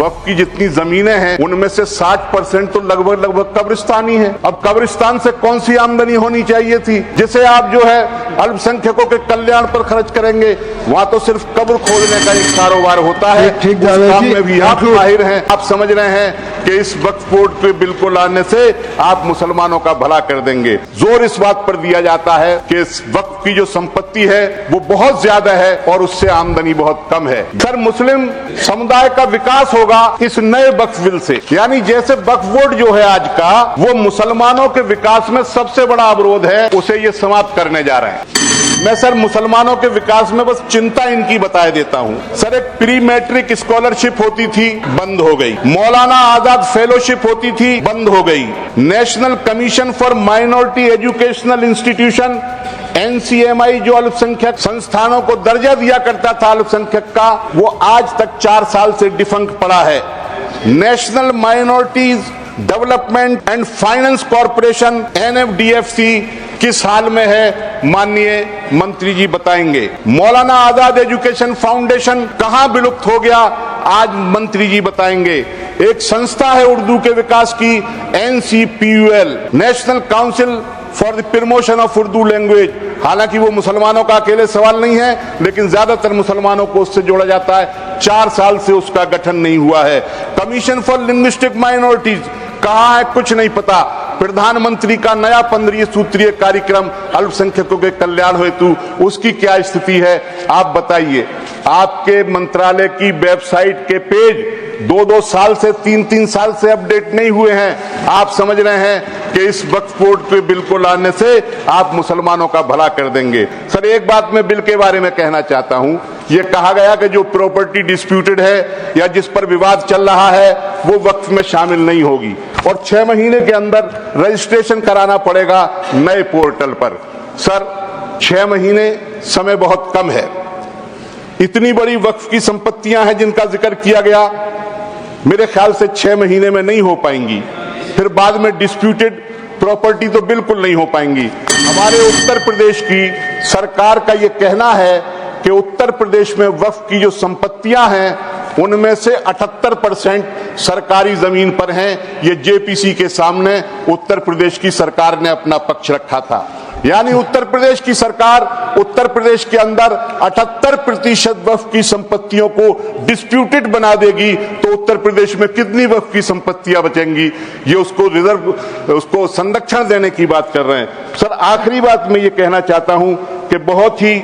वक्फ की जितनी जमीनें हैं उनमें से 60% तो लगभग कब्रिस्तानी है। अब कब्रिस्तान से कौन सी आमदनी होनी चाहिए थी जिसे आप जो है अल्पसंख्यकों के कल्याण पर खर्च करेंगे? वहाँ तो सिर्फ कब्र खोदने का एक कारोबार होता है। ठीक उस काम में भी आप माहिर हैं। आप समझ रहे हैं कि इस वक्फ बोर्ड पे बिल को लाने से आप मुसलमानों का भला कर देंगे। जोर इस बात पर दिया जाता है कि इस वक्फ की जो संपत्ति है वो बहुत ज्यादा है और उससे आमदनी बहुत कम है। सर, मुस्लिम समुदाय का विकास होगा इस नए वक्फ बिल से। यानी जैसे वक्फ बोर्ड जो है आज का, वो मुसलमानों के विकास में सबसे बड़ा अवरोध है, उसे ये समाप्त करने जा रहे हैं। मैं सर मुसलमानों के विकास में बस चिंता इनकी बता देता हूँ। सर, एक प्री मैट्रिक स्कॉलरशिप होती थी, बंद हो गई। मौलाना आजाद फेलोशिप होती थी, बंद हो गई। National commission for minority educational institution NCMI जो अल्पसंख्यक संस्थानों को दर्जा दिया करता था अल्पसंख्यक का, वो आज तक 4 साल से डिफंक्ट पड़ा है। National minorities development and finance corporation NFDFC किस हाल में है, माननीय मंत्री जी बताएंगे। मौलाना आजाद एजुकेशन फाउंडेशन कहां विलुप्त हो गया, आज मंत्री जी बताएंगे। एक संस्था है उर्दू के विकास की, NCPUL national council for the promotion of Urdu language. हालांकि वो मुसलमानों का अकेले सवाल नहीं है, लेकिन ज्यादातर मुसलमानों को उससे जोड़ा जाता है। 4 साल से उसका गठन नहीं हुआ है। कमीशन फॉर लिंग्विस्टिक माइनॉरिटीज कहाँ है, कुछ नहीं पता। प्रधानमंत्री का नया 15 सूत्रीय कार्यक्रम अल्पसंख्यकों के कल्याण हेतु, उसकी क्या स्थिति है, आप बताइए। आपके मंत्रालय की वेबसाइट के पेज 2-2 साल से 3-3 साल से अपडेट नहीं हुए हैं। आप समझ रहे हैं कि इस वक्फ बोर्ड पे बिल को लाने से आप मुसलमानों का भला कर देंगे। सर, एक बात मैं बिल के बारे में कहना चाहता हूं। ये कहा गया कि जो प्रॉपर्टी डिस्प्यूटेड है या जिस पर विवाद चल रहा है वो वक्फ में शामिल नहीं होगी और 6 महीने के अंदर रजिस्ट्रेशन कराना पड़ेगा नए पोर्टल पर। सर, 6 महीने समय बहुत कम है। इतनी बड़ी वक्फ की संपत्तियां हैं जिनका जिक्र किया गया, मेरे ख्याल से 6 महीने में नहीं हो पाएंगी। फिर बाद में डिस्प्यूटेड प्रॉपर्टी तो बिल्कुल नहीं हो पाएंगी। हमारे उत्तर प्रदेश की सरकार का यह कहना है कि उत्तर प्रदेश में वक्फ की जो संपत्तियां हैं उनमें से 78% सरकारी जमीन पर हैं। ये JPC के सामने उत्तर प्रदेश की सरकार ने अपना पक्ष रखा था। यानी उत्तर प्रदेश की सरकार उत्तर प्रदेश के अंदर 78% वक्फ की संपत्तियों को डिस्प्यूटेड बना देगी तो उत्तर प्रदेश में कितनी वक्फ की संपत्तियां बचेंगी, ये उसको संरक्षण देने की बात कर रहे हैं। सर, आखिरी बात मैं ये कहना चाहता हूं कि बहुत ही